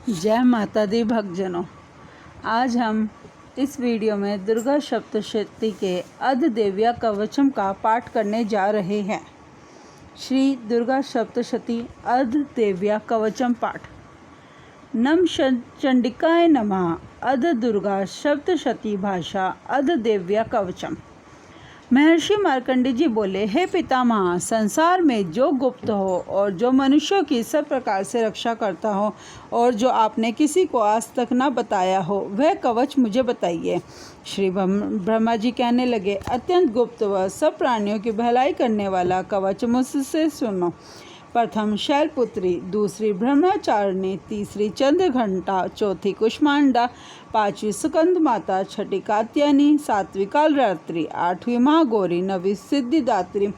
जय माता दी भक्तजनों। आज हम इस वीडियो में दुर्गा सप्तशती के अधिदेव्या कवचम का पाठ करने जा रहे हैं। श्री दुर्गा सप्तशती अधिदेव्या कवचम पाठ। नम चंडिकाय नमः। अध दुर्गा सप्तशती भाषा अधिदेव्या कवचम। महर्षि मार्कंडेय जी बोले, हे पितामह, संसार में जो गुप्त हो और जो मनुष्यों की सब प्रकार से रक्षा करता हो और जो आपने किसी को आज तक न बताया हो, वह कवच मुझे बताइए। श्री ब्रह्मा जी कहने लगे, अत्यंत गुप्त व सब प्राणियों की भलाई करने वाला कवच मुझसे सुनो। प्रथम शैलपुत्री, दूसरी ब्रह्मचारिणी, तीसरी चंद्रघंटा, चौथी कुष्मांडा, पांचवी सुकंद माता, छठी कात्यायनी, सातवीं कालरात्रि, आठवीं महागौरी, नवीं सिद्धिदात्री।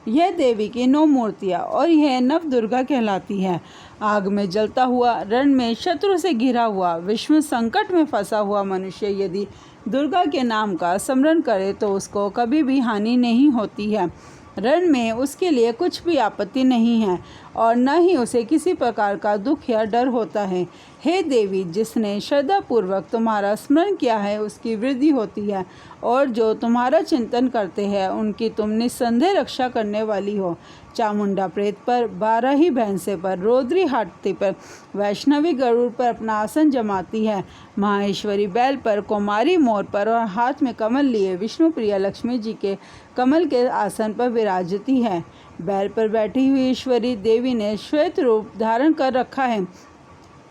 यह देवी की 9 मूर्तियाँ और यह नव दुर्गा कहलाती है। आग में जलता हुआ, रण में शत्रु से घिरा हुआ, विश्व संकट में फंसा हुआ मनुष्य यदि दुर्गा के नाम का स्मरण करे तो उसको कभी भी हानि नहीं होती है। रण में उसके लिए कुछ भी आपत्ति नहीं है और न ही उसे किसी प्रकार का दुख या डर होता है। हे देवी, जिसने श्रद्धापूर्वक तुम्हारा स्मरण किया है उसकी वृद्धि होती है और जो तुम्हारा चिंतन करते हैं उनकी तुम निस्संदेह रक्षा करने वाली हो। चामुंडा प्रेत पर, 12 ही भैंसे पर, रोद्री हाथी पर, वैष्णवी गरुड़ पर अपना आसन जमाती है। माहेश्वरी बैल पर, कुमारी मोर पर और हाथ में कमल लिए विष्णु प्रिया लक्ष्मी जी के कमल के आसन पर विराजती है। बैल पर बैठी हुई ईश्वरी देवी ने श्वेत रूप धारण कर रखा है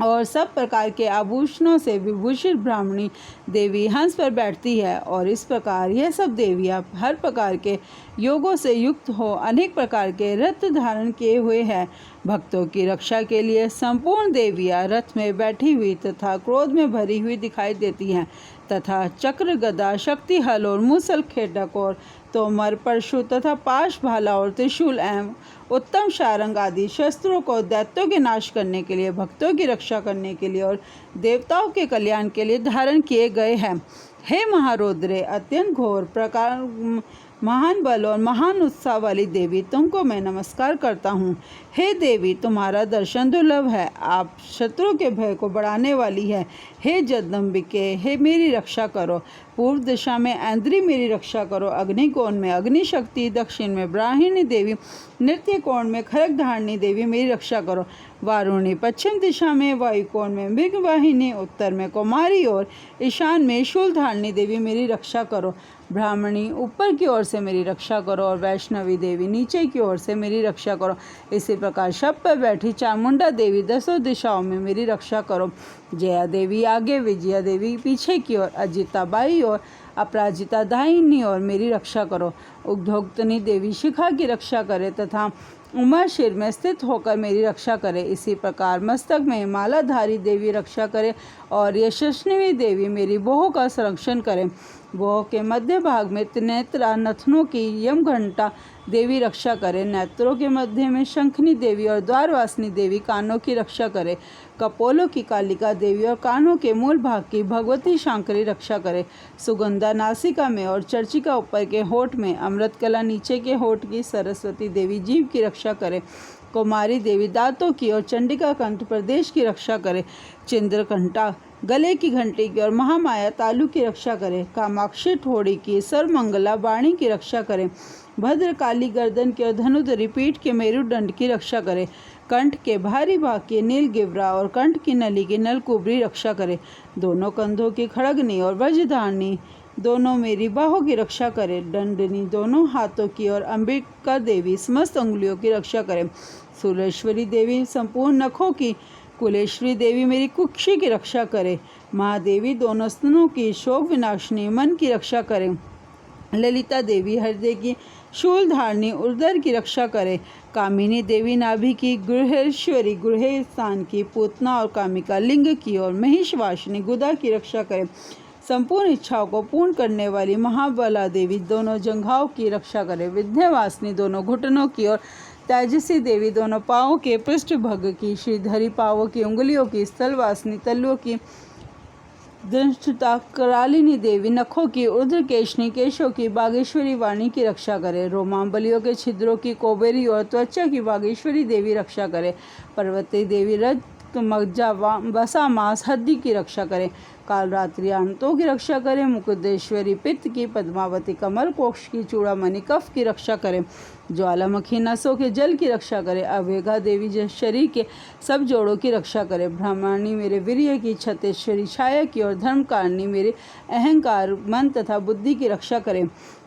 और सब प्रकार के आभूषणों से विभूषित ब्राह्मणी देवी हंस पर बैठती है। और इस प्रकार यह सब देवियाँ हर प्रकार के योगों से युक्त हो अनेक प्रकार के रथ धारण किए हुए हैं। भक्तों की रक्षा के लिए संपूर्ण देवियाँ रथ में बैठी हुई तथा क्रोध में भरी हुई दिखाई देती हैं तथा चक्र, गदा, शक्ति, हल और मूसल, खेटक और तोमर, परशु तथा पाश, भाला और त्रिशूल एवं उत्तम शारंग आदि शस्त्रों को दैत्यों के नाश करने के लिए, भक्तों की रक्षा करने के लिए और देवताओं के कल्याण के लिए धारण किए गए हैं। हे महारौद्रे, अत्यंत घोर प्रकार, महान बल और महान उत्साह वाली देवी, तुमको मैं नमस्कार करता हूँ। हे देवी, तुम्हारा दर्शन दुर्लभ है। आप शत्रु के भय को बढ़ाने वाली है। हे जगदम्बिके, हे मेरी रक्षा करो। पूर्व दिशा में ऐन्द्री मेरी रक्षा करो। अग्निकोण में अग्निशक्ति, दक्षिण में ब्राह्मणी देवी, नृत्य कोण में खरक धारणी देवी मेरी रक्षा करो। वारुणी, पश्चिम दिशा में वायुकोण में मृगवाहिनी, उत्तर में कुमारी और ईशान में शूल धारणी देवी मेरी रक्षा करो। ब्राह्मणी, ऊपर की ओर से मेरी रक्षा करो और वैष्णवी देवी नीचे की ओर से मेरी रक्षा करो। इसी प्रकार शव पर बैठी चामुंडा देवी 10 दिशाओं में मेरी रक्षा करो। जया देवी आगे, विजया देवी पीछे की ओर, अजिता बाई और अपराजिता दाहिनी ओर मेरी रक्षा करो। उद्योगतनी देवी शिखा की रक्षा करे तथा उमा शिर में स्थित होकर मेरी रक्षा करे। इसी प्रकार मस्तक में मालाधारी देवी रक्षा करे और यशस्विनी देवी मेरी बोह का संरक्षण करे। बोह के मध्य भाग में त्रिनेत्रा नथनों की यमघंटा देवी रक्षा करे। नेत्रों के मध्य में शंखनी देवी और द्वारवासिनी देवी कानों की रक्षा करे। कपोलों की कालिका देवी और कानों के मूल भाग की भगवती शांकरी रक्षा करे। सुगंधा नासिका में और चर्चिका ऊपर के होठ में, अमृतकला नीचे के होठ की सरस्वती देवी जीभ की रक्षा करे। कुमारी देवी दांतों की और चंडिका कंठ प्रदेश की रक्षा करे। चंद्रघंटा गले की घंटी की और महामाया तालु की रक्षा करे। कामाक्षी ठोड़ी की, सर्वमंगला वाणी की रक्षा करे। भद्रकाली गर्दन की और धनुधरी पीठ के मेरुदंड की रक्षा करे। कंठ के भारी भाग की नीलगिवरा और कंठ की नली की नलकुबरी रक्षा करे। दोनों कंधों की खड़गनी और वज्रधारणी दोनों मेरी बाहों की रक्षा करे। दंडनी दोनों हाथों की और अंबिका देवी समस्त अंगुलियों की रक्षा करे। सुरेश्वरी देवी संपूर्ण नखों की, कुलेश्वरी देवी मेरी कुक्षी की रक्षा करे। महादेवी दोनों स्तनों की, शोक विनाशिनी मन की रक्षा करे। ललिता देवी हृदय की, शूल धारणी उदर की रक्षा करे। कामिनी देवी नाभि की, गृहेश्वरी गृह स्थान की, पूतना और कामिका लिंग की और महिषवासिनी गुदा की रक्षा करे। संपूर्ण इच्छाओं को पूर्ण करने वाली महाबला देवी दोनों जंघाओं की रक्षा करे। विद्यावासिनी दोनों घुटनों की और तेजस्वी देवी दोनों पाँवों के पृष्ठभाग की, श्रीधरी पाँवों की, उंगलियों की, स्थलवासिनी तलुओं की, दंष्टता करालिनी देवी नखों की, उर्ध्वकेशनी केशों की, बागेश्वरी वाणी की रक्षा करे। रोमांबलियों के छिद्रों की, कोबेरी और त्वचा की बागेश्वरी देवी रक्षा करे। पर्वती देवी रज रक्त मज्जा वसा मांस हड्डी की रक्षा करे, काल रात्रि अनंतों की रक्षा करे, मुकुटेश्वरी पित्त की, पद्मावती कमल कोक्ष की, चूड़ामणि कफ की रक्षा करे, ज्वालामुखी नसों के जल की रक्षा करे, अवेगा देवी शरीर के सब जोड़ों की रक्षा करे, ब्रह्माणी मेरे वीर्य की, छतेश्वरी छाया की और धर्मकारिणी मेरे अहंकार मन तथा बुद्धि की रक्षा करे,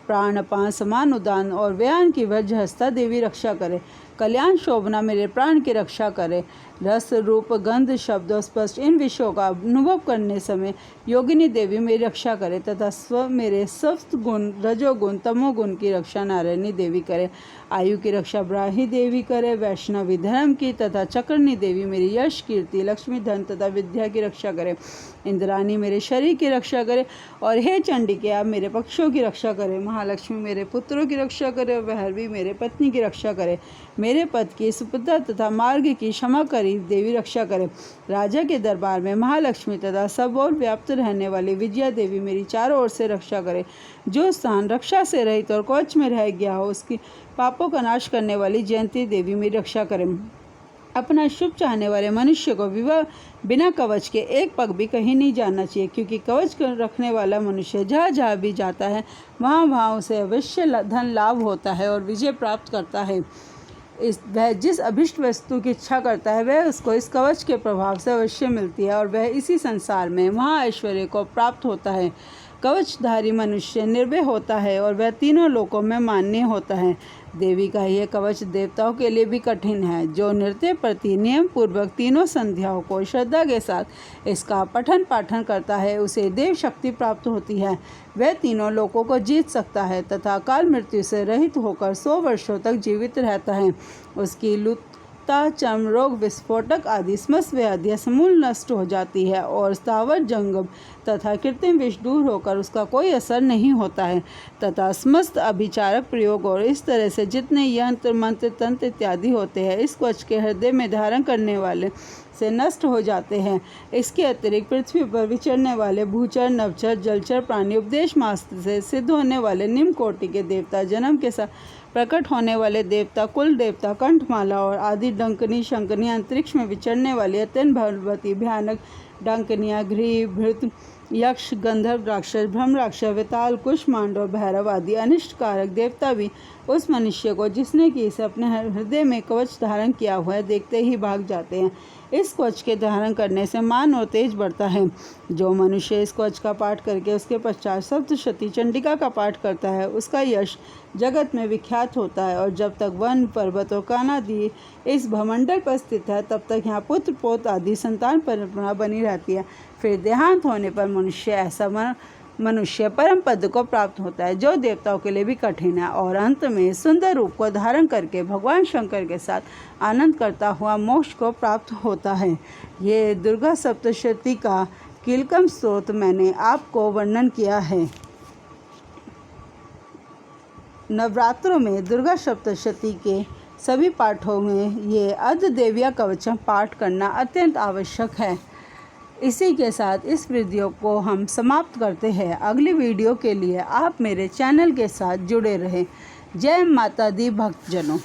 प्राण अपान समान उदान और व्यान की वज्रहस्ता देवी रक्षा करे, कल्याण शोभना मेरे प्राण की रक्षा करे, रस रूप गंध शब्द और स्पष्ट इन विषयों का अनुभव करने समय योगिनी देवी मेरी रक्षा करे तथा मेरे सप्त गुण रजोगुण तमोगुण की रक्षा नारायणी देवी करे, आयु की रक्षा ब्राही देवी करे, वैष्णवी धर्म की तथा चक्रनी देवी मेरी यश कीर्ति लक्ष्मी धन तथा विद्या की रक्षा करे, इंद्राणी मेरे शरीर की रक्षा करे और हे चंडिके आप मेरे पक्षों की रक्षा करे, महालक्ष्मी मेरे पुत्रों की रक्षा करे और भैरवी मेरे पत्नी की रक्षा करे, मेरे पद की सुपुत्र तथा मार्ग की क्षमा करी देवी रक्षा करे, राजा के दरबार में महालक्ष्मी तथा सब और व्याप्त रहने वाली विजया देवी मेरी चारों ओर से रक्षा करे, जो स्थान रक्षा से रहित और कवच में रह गया हो उसकी पापों का नाश करने वाली जयंती देवी मेरी रक्षा करे, अपना शुभ चाहने वाले मनुष्य को बिना कवच के एक पग भी कहीं नहीं जाना चाहिए, क्योंकि कवच रखने वाला मनुष्य जहाँ जहाँ भी जाता है वहाँ वहाँ उसे अवश्य धन लाभ होता है और विजय प्राप्त करता है। वह जिस अभिष्ट वस्तु की इच्छा करता है वह उसको इस कवच के प्रभाव से अवश्य मिलती है और वह इसी संसार में महा ऐश्वर्य को प्राप्त होता है। कवचधारी मनुष्य निर्भय होता है और वह तीनों लोकों में मान्य होता है। देवी का यह कवच देवताओं के लिए भी कठिन है। जो नृत्य प्रति नियम पूर्वक तीनों संध्याओं को श्रद्धा के साथ इसका पठन पाठन करता है उसे देव शक्ति प्राप्त होती है। वह तीनों लोकों को जीत सकता है तथा काल मृत्यु से रहित होकर 100 वर्षों तक जीवित रहता है। उसकी लुप्ता चर्म रोग विस्फोटक आदि समस्त व्याधियाँ समूल नष्ट हो जाती है और स्थावर जंगम तथा कृत्रिम विष दूर होकर उसका कोई असर नहीं होता है तथा समस्त अभिचारक प्रयोग और इस तरह से जितने यंत्र मंत्र तंत्र इत्यादि होते हैं इस कवच के हृदय में धारण करने वाले से नष्ट हो जाते हैं। इसके अतिरिक्त पृथ्वी पर विचरने वाले भूचर नवचर जलचर प्राणी उपदेश मास्त्र से सिद्ध होने वाले निम्न कोटि के देवता जन्म के साथ प्रकट होने वाले देवता कुल देवता कंठमाला और आदि डंकनी शंकनी अंतरिक्ष में विचरने वाली अत्यंत भगवती भयानक डंकनिया घृ भृत यक्ष गंधर्व राक्षस ब्रह्म राक्षस वेताल कुष्मांड और भैरव आदि अनिष्टकारक देवता भी उस मनुष्य को जिसने कि इसे अपने हृदय में कवच धारण किया हुआ है देखते ही भाग जाते हैं। इस कवच के धारण करने से मान और तेज बढ़ता है। जो मनुष्य इस कवच का पाठ करके उसके पश्चात सप्तशती चंडिका का पाठ करता है उसका यश जगत में विख्यात होता है और जब तक वन पर्वत और कानादि इस भमंडल पर स्थित है तब तक यहाँ पुत्र पोत आदि संतान परंपरा बनी रहती है। फिर देहांत होने पर मनुष्य परम पद को प्राप्त होता है जो देवताओं के लिए भी कठिन है और अंत में सुंदर रूप को धारण करके भगवान शंकर के साथ आनंद करता हुआ मोक्ष को प्राप्त होता है। ये दुर्गा सप्तशती का कीलकम स्रोत मैंने आपको वर्णन किया है। नवरात्रों में दुर्गा सप्तशती के सभी पाठों में ये अर्ध देविया कवचम पाठ करना अत्यंत आवश्यक है। इसी के साथ इस वीडियो को हम समाप्त करते हैं। अगली वीडियो के लिए आप मेरे चैनल के साथ जुड़े रहें। जय माता दी भक्तजनों।